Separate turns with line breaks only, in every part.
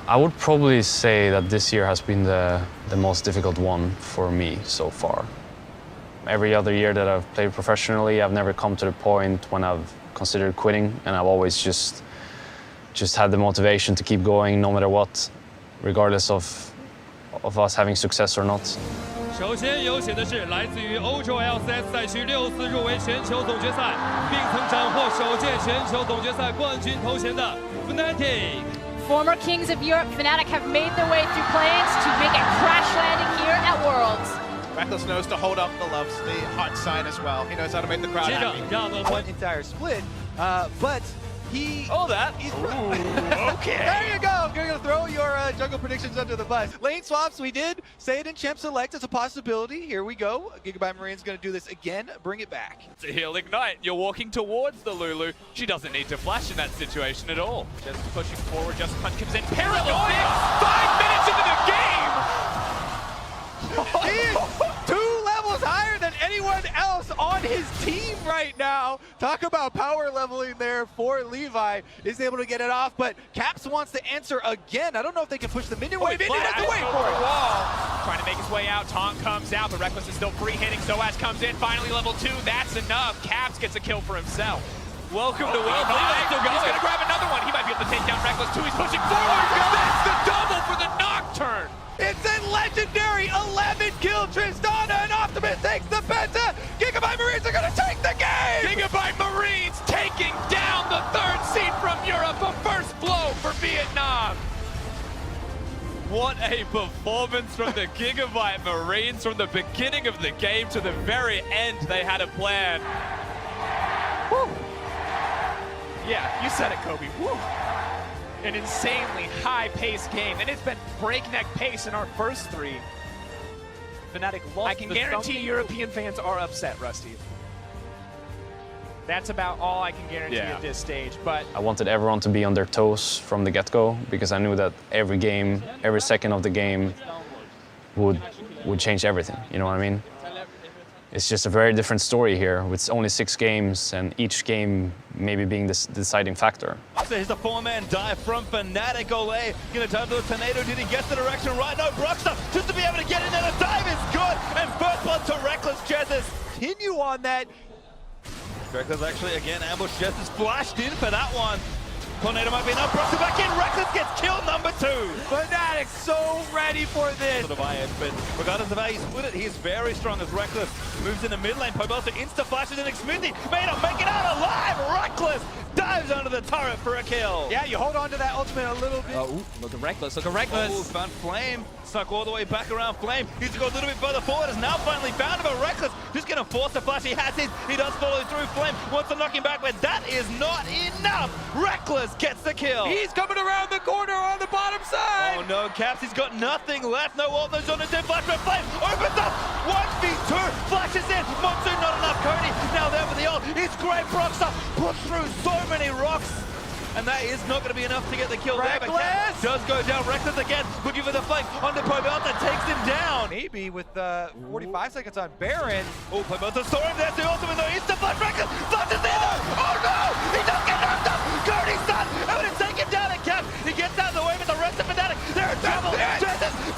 I would probably say that this year has been the most difficult one for me so far. Every other year that I've played professionally, I've never come to the point when I've considered quitting, and I've always just had the motivation to keep going no matter what, regardless of us having success or not.
首先有请的是来自于欧洲 LCS 赛区6次入围全球总决赛，并曾斩获首届全球总决赛冠军头衔的 Fnatic。
Former kings of Europe, Fnatic have made their way through plans to make a crash landing here at Worlds.
Rekkkles knows to hold up the loves, the heart sign as well. He knows how to make the crowd
接着
happy.
让我们
One entire split, but he...
Oh, that?
Okay. There you go. You're going to throw your jungle predictions under the bus. Lane swaps, we did say it in Champ Select. It's a possibility. Here we go. Gigabyte Marine's going to do this again. Bring it back.
He'll ignite. You're walking towards the Lulu. She doesn't need to flash in that situation at all. Just pushing forward, just punch comes in. Paranoia! 5 minutes into the game!
He is 2 levels higher than anyone else on his team right now. Talk about power leveling there for Levi. Is able to get it off, but Caps wants to answer again. I don't know if they can push the minion wave. Minion has to wait for it.
Wall. Trying to make his way out. Taunt comes out, but REKKLES is still free hitting. Soaz comes in. Finally level 2. That's enough. Caps gets a kill for himself. Welcome to World. He's going to grab another one. He might be able to take down REKKLES too. He's pushing forward. That's the double for the Nocturne.
It's a legendary 11-kill Tristana, and Optimus takes the penta. Gigabyte Marines are going to take the game.
Gigabyte Marines taking down the 3rd seed from Europe. A first blow for Vietnam. What a performance from the Gigabyte Marines from the beginning of the game to the very end. They had a plan. Woo. Yeah, you said it, Kobe. Woo. An insanely high-paced game, and it's been breakneck pace in our first 3. Fnatic lost. I can guarantee European fans are upset, Rusty. That's about all I can guarantee at this stage, but...
I wanted everyone to be on their toes from the get-go, because I knew that every game, every second of the game would change everything, you know what I mean? It's just a very different story here, with only 6 games, and each game maybe being the deciding factor.
So here's a 4-man dive from Fnatic. Ole gonna dive to the tornado. Did he get the direction right? No, Broxter just to be able to get in there. The dive is good, and first blood to REKKLES. Jezz
Continue on that.
REKKLES actually again ambushed. Jezz splashed in for that one. Tornado might be enough. Broxter back in. REKKLES gets kill number 2.
Fnatic so ready for this.
Sort of IS, but regardless of how you split it, he is very strong as REKKLES moves in the mid lane. Pobelta insta flashes in. Xmithie may not make it out alive. REKKLES dives under the turret for a kill.
Yeah, you hold on to that ultimate a little bit.
Look at REKKLES, look at REKKLES.
Oh, found Flame. Snuck all the way back around Flame. He's to go a little bit further forward. Has now finally found him, but REKKLES just going to force the flash. He has his. He does follow through Flame. Wants to knock him back, but that is not enough. REKKLES gets the kill.
He's coming around the corner on the bottom side.
Oh no, Caps, he's got nothing left. No ult, no zone, no flash, but Flame opens up. 1v2, flashes in. Monsoon not enough. Cody now there for the ult. It's great. Broxter puts through so many rocks. And that is not going to be enough to get the kill there, but Caps does go down. REKKLES again, looking for the flank onto Pobelta, takes him down.
Maybe with 45 seconds on Baron.
Oh, Pobelta saw him, there's the ultimate though, insta flash, REKKLES flashes in though. Oh no, he does get knocked up. Cody's done, able to take him down and Caps. He gets out of the way, but the rest of Fnatic, they're in trouble.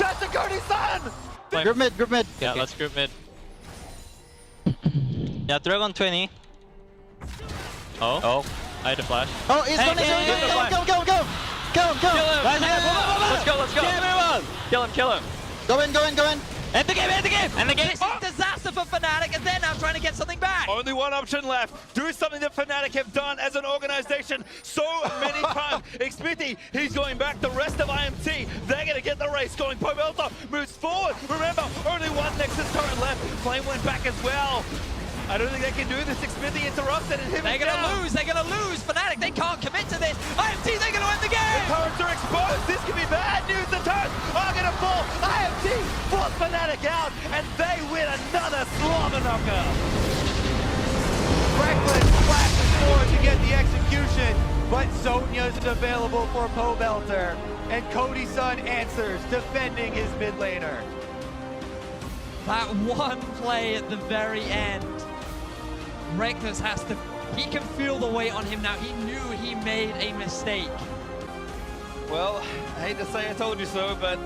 That's the Cody's son.
Group mid, group mid.
Yeah, okay. Let's group mid. Yeah, Dragon 20. Oh. I had a flash.
Oh, he's running, go!
Kill him! Let's go! Kill everyone! Kill him!
Go in!
End the game! It's a disaster for Fnatic, and they're now trying to get something back!
Only one option left. Do something that Fnatic have done as an organization so many times. Xmithie, he's going back. The rest of IMT, they're going to get the race going. Pobelta moves forward. Remember, only one Nexus turret left. Flame went back as well. I don't think they can do this. Xmithie interrupts it and him
They're gonna lose. Fnatic, they can't commit to this. IMT, they're gonna win the game.
The turrets are exposed. This could be bad news. The turrets are gonna fall. IMT force Fnatic out, and they win another slobber knocker.
REKKLES flashes forward to get the execution, but Sonya's available for Pobelter, and Cody's son answers, defending his mid laner.
That one play at the very end. REKKLES has to, he can feel the weight on him now. He knew he made a mistake.
Well, I hate to say I told you so, but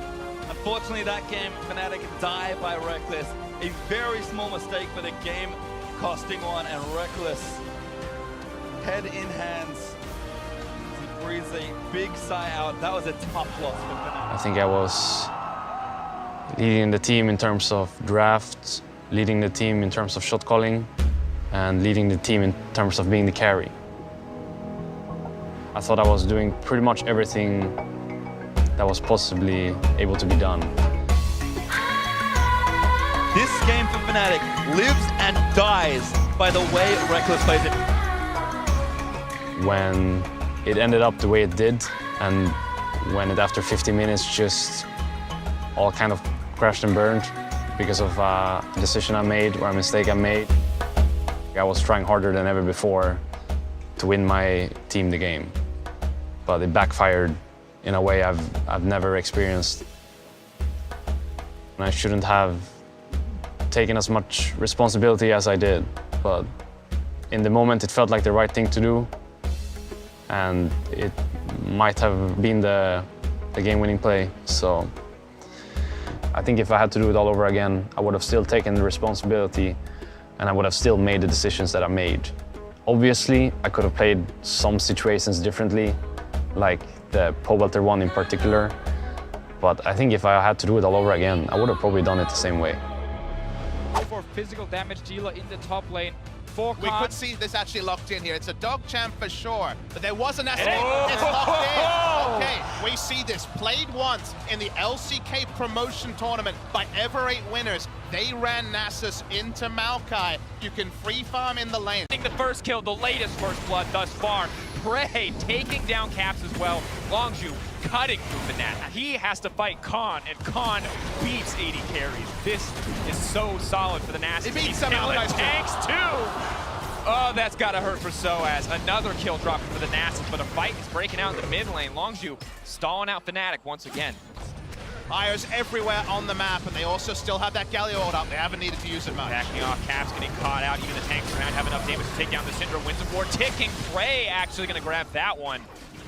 unfortunately that game, Fnatic die by REKKLES. A very small mistake, but a game costing one, and REKKLES, head in hands, he breathes a big sigh out. That was a tough loss for Fnatic.
I think I was leading the team in terms of drafts, leading the team in terms of shot calling, and leading the team in terms of being the carry. I thought I was doing pretty much everything that was possibly able to be done.
This game for Fnatic lives and dies by the way REKKLES plays it.
When it ended up the way it did, and when it, after 50 minutes, just all kind of crashed and burned because of a decision I made or a mistake I made, I was trying harder than ever before to win my team the game. But it backfired in a way I've never experienced. And I shouldn't have taken as much responsibility as I did, but in the moment it felt like the right thing to do, and it might have been the game-winning play. So I think if I had to do it all over again, I would have still taken the responsibility, and I would have still made the decisions that I made. Obviously, I could have played some situations differently, like the pole vaulter one in particular, but I think if I had to do it all over again, I would have probably done it the same way.
For physical damage dealer in the top lane. For
We could see this actually locked in here. It's a dog champ for sure, but there was an escape. It's locked in. Okay, we see this played once in the LCK promotion tournament by Ever 8 winners. They ran Nasus into Maokai. You can free farm in the lane.
The first kill, the latest first blood thus far. Prey taking down Caps as well. Longzhu cutting through Fnatic. He has to fight Khan, and Khan beats 80 carries. This is so solid for the Nasus.
He beats
He's
some
killing
allies
tanks too. Oh, that's gotta hurt for Soaz. Another kill drop for the Nasus, but a fight is breaking out in the mid lane. Longzhu stalling out Fnatic once again.
Fires everywhere on the map, and they also still have that Galio ult up. They haven't needed to use it much.
Backing off, Caps getting caught out. Even the tanks are not have enough damage to take down the Syndra. Wins the war, ticking. Prey actually gonna grab that one.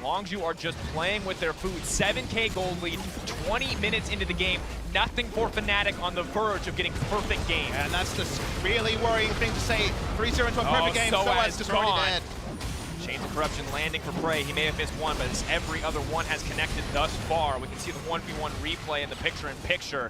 Longzhu are just playing with their food. 7K gold lead, 20 minutes into the game. Nothing for Fnatic, on the verge of getting perfect game.
And that's the really worrying thing to say. 3-0 into a perfect game, Soaz is already dead.
Chains of Corruption landing for Prey. He may have missed one, but every other one has connected thus far. We can see the 1v1 replay in the picture-in-picture.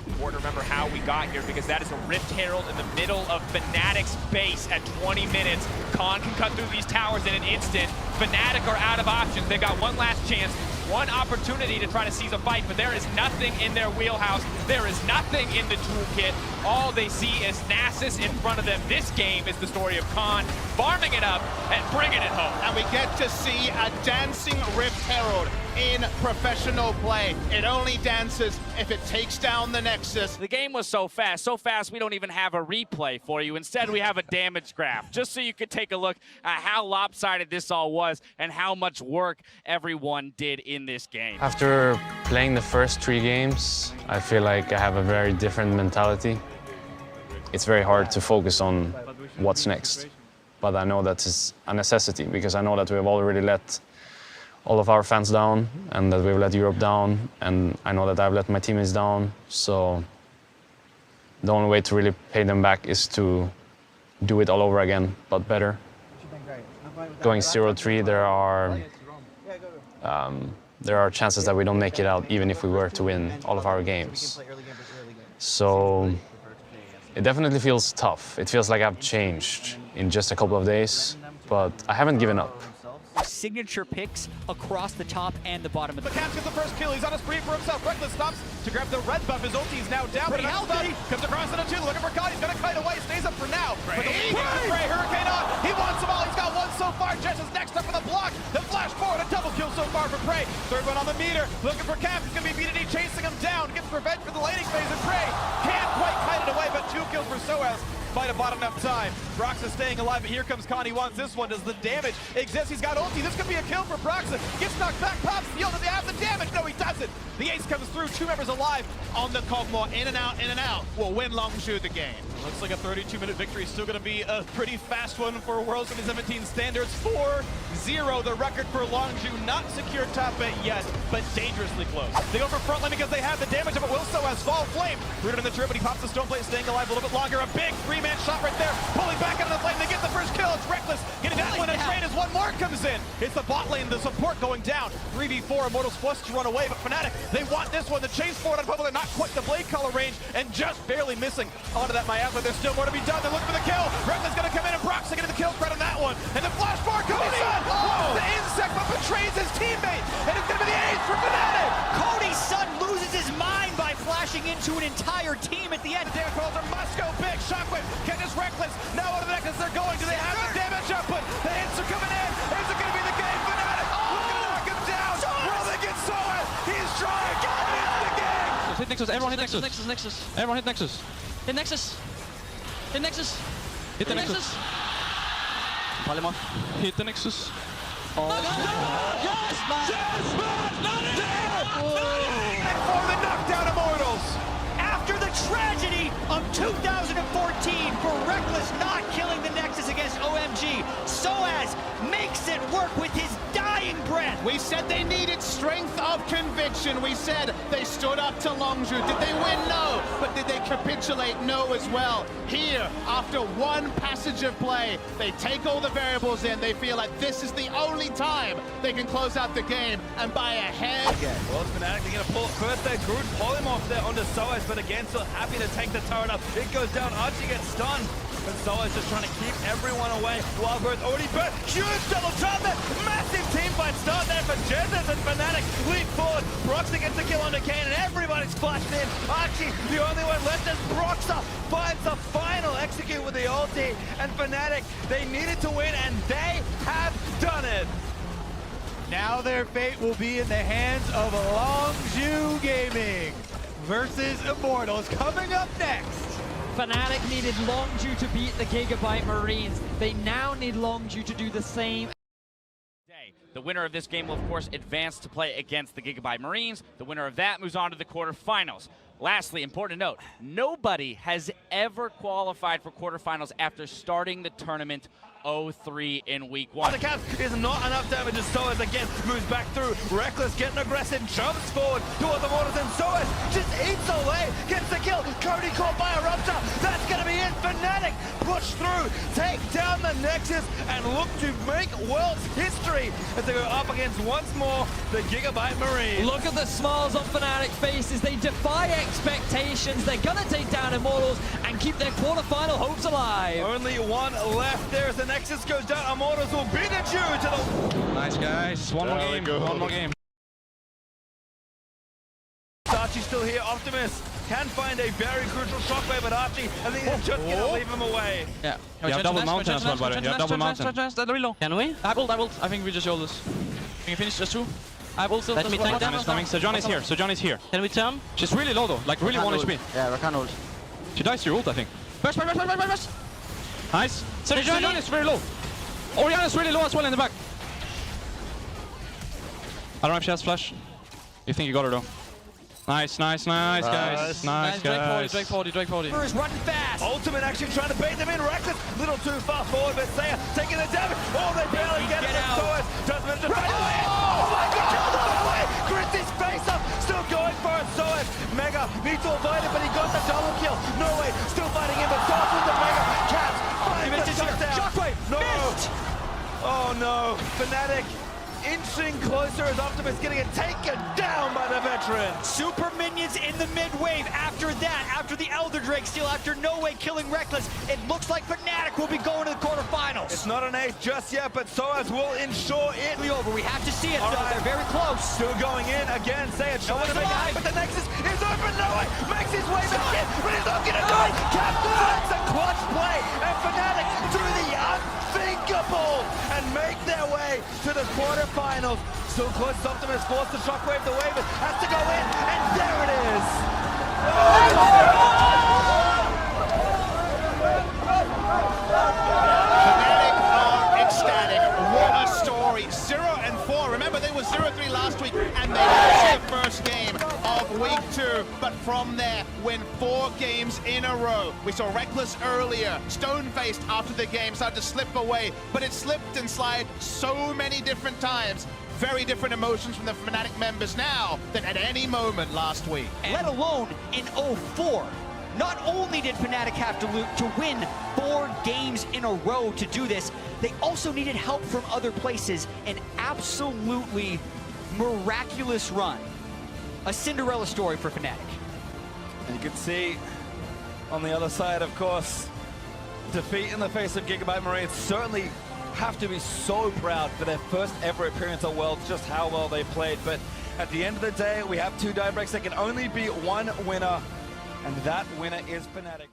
Important to remember how we got here, because that is a Rift Herald in the middle of Fnatic's base at 20 minutes. Khan can cut through these towers in an instant. Fnatic are out of options. They've got one last chance, one opportunity to try to seize a fight, but there is nothing in their wheelhouse. There is nothing in the toolkit. All they see is Nasus in front of them. This game is the story of Khan farming it up and bringing it home.
And we get to see a dancing Rift Herald in professional play. It only dances if it takes down the Nexus.
The game was so fast we don't even have a replay for you. Instead, we have a damage graph, just so you could take a look at how lopsided this all was and how much work everyone did in this game.
After playing the first 3 games, I feel like I have a very different mentality. It's very hard to focus on what's next, but I know that it's a necessity, because I know that we've already let all of our fans down, and that we've let Europe down, and I know that I've let my teammates down. So the only way to really pay them back is to do it all over again, but better. Going 0-3, there are chances that we don't make it out, even if we were to win all of our games. So it definitely feels tough. It feels like I've changed in just a couple of days, but I haven't given up.
Signature picks across the top and the bottom of the
But Caps gets the first kill. He's on a spree for himself. REKKLES stops to grab the red buff. His ulti is now down.
Pretty healthy.
Comes across into 2. Looking for Khan. He's going to kite away. Stays up for now. But the lead
Prey.
gets Prey. Hurricane on. He wants them all. He's got one so far. Jess is next up for the block. The flash forward. A double kill so far for Prey. Third one on the meter. Looking for Caps. He's going to be BDD chasing him down. Gets revenge for the laning phase. And Prey can't quite kite it away, but 2 kills for Soaz. Might have bought enough time.
Broxa staying alive, but here comes Khan. He wants this one. Does the damage exist? He's got ulti. This could be a kill for Broxa. Gets knocked back, pops the ult. Does he have the damage? No, he doesn't. The ace comes through. 2 members alive.
On the Kog'Maw, in and out, will win Longzhu the game.
Looks like a 32-minute victory. Still going to be a pretty fast one for World 2017 standards. 4-0, the record for Longzhu. Not secure top 8 yet, but dangerously close. They go for front line because they have the damage of it. Wilso has Fall Flame. Rooted in the turret, but he pops the stone plate, staying alive a little bit longer. A big 3-man shot right there. Pulling back into the flame. They get the first kill. It's Rekkless getting that one. A trade as one more comes in. It's the bot lane, the support going down. 3v4, Immortals forced to run away, but Fnatic, they want this one. The chase forward on Bubble, they're not quite the blade color range, and just barely missing onto that Miasma. There's still more to be done. They're looking for the kill. Rekkless gonna come in and Brox's getting the kill credit on that one. And the flash bar Cody's son. The insect but betrays his teammate, and it's gonna be the ace for Fnatic.
Cody's son loses his mind by flashing into an entire team at the end.
Damage rolls are must go big. Shockwave catches Rekkless. Now on to the next as they're going. Do they have the damage output? The hits are coming in. Is it gonna be the game? Fnatic looking to knock him down. Will they get Soaz? He's trying. It's the game.
Hit Nexus. Everyone hit Nexus.
Nexus.
Everyone hit Nexus.
Hit Nexus. Hit Nexus.
Hit the Nexus.
Polymorph.
Hit the Nexus.
Yes,
And for the knockdown Immortals.
After the tragedy of 2014 for Rekkless not killing the Nexus against OMG, Soaz makes it work with his dying breath.
We said they needed strength of conviction. We said they stood up to Longzhu. Did they win? No. But did they capitulate? No as well. Here, after one passage of play, they take all the variables in. They feel like this is the only time they can close out the game, and by a head.
Well, it's Fnatic, they're going to pull it first. They're good polymorph there onto Soaz, but again, still happy to take the turret up. It goes down, Archie gets stunned. But Soaz just trying to keep everyone away. Wildbird already burnt. Huge double trap there. Massive team fight start there for Jezz and Fnatic. Leap forward. Broxa gets the kill onto Kane, and everybody's splashed in. Archie, the only one left is Broxa. Finds the final execute with the ulti. And Fnatic, they needed to win, and they have done it.
Now their fate will be in the hands of Longzhu Gaming versus Immortals. Coming up next.
Fnatic needed Longzhu to beat the Gigabyte Marines. They now need Longzhu to do the same.
The winner of this game will, of course, advance to play against the Gigabyte Marines. The winner of that moves on to the quarterfinals. Lastly, important to note, nobody has ever qualified for quarterfinals after starting the tournament 0-3 in week 1.
The cap is not enough damage as Soaz again moves back through. Rekkless getting aggressive, jumps forward towards the waters, and Soaz just eats away, gets the kill. Cody caught by a rupture. That's going to be it. Fnatic push through, take down the Nexus, and look to make world's history as they go up against once more the Gigabyte Marines.
Look at the smiles on Fnatic faces. They defy expectations. They're going to take down Immortals and keep their quarterfinal hopes alive.
Only one left there as the Nexus goes down. Immortals will beat it due to the...
Nice, guys. One more game. One more game.
Archie's still here. Optimus can find a very crucial shockwave at Archie. I think he's just going to leave him away.
Yeah. You have double mountain as well, buddy. You have double mountain.
Can we?
I built. I think we just hold this. Can you finish just two? I will still.
Let me take
John is coming. So John is here. So John is here.
Can we turn?
She's really low though. Like really 1 HP.
Yeah, Rakan ult.
She dies to your ult, I think. Burst. Nice. So John is very low. Orianna is really low as well in the back. I don't know if she has flash. You think you got her though? Nice, guys. Nice, guys.
Drake 40.
Is running fast.
Ultimate action trying to bait them in. Rekkless, little too far forward, but Saya taking the damage. Oh, they barely get it. Soaz does manage to fight away. Oh my God, killed the away. Grits his face up, still going for it. Soaz, Mega needs to avoid it, but he got the double kill. No way, still fighting in, but Soaz with the Mega. Caps, finds the touchdown.
Shockwave,
no.
missed.
Oh no, Fnatic inching closer as Optimus getting it taken down by the veteran.
Super minions in the mid wave. After that, after the Elder Drake steal, after No Way killing Rekkless, it looks like Fnatic will be going to the quarterfinals.
It's not an ace just yet, but Soaz will ensure it.
Over. We have to see it, though. Right. They're very close.
Still going in again. Say it. Trying to make it, but the Nexus is open. No way. Makes his way back in, but he's not going to do it. Cap finds a clutch play, and Fnatic do the unthinkable and make their way to the quarterfinals. Still close. Optimus forced the shockwave. The wave has to go in, and there it is.
was 0-3 last week, and they lost the first game of week 2. But from there, win 4 games in a row. We saw REKKLES earlier, stone-faced after the game, started to slip away, but it slipped and slid so many different times. Very different emotions from the Fnatic members now than at any moment last week.
Let alone in 04. Not only did Fnatic have to win 4 games in a row to do this, they also needed help from other places. An absolutely miraculous run. A Cinderella story for Fnatic.
And you can see on the other side, of course, defeat in the face of Gigabyte Marines. Certainly have to be so proud for their first ever appearance at Worlds, just how well they played. But at the end of the day, we have 2 diebreaks. There can only be one winner, and that winner is Fnatic.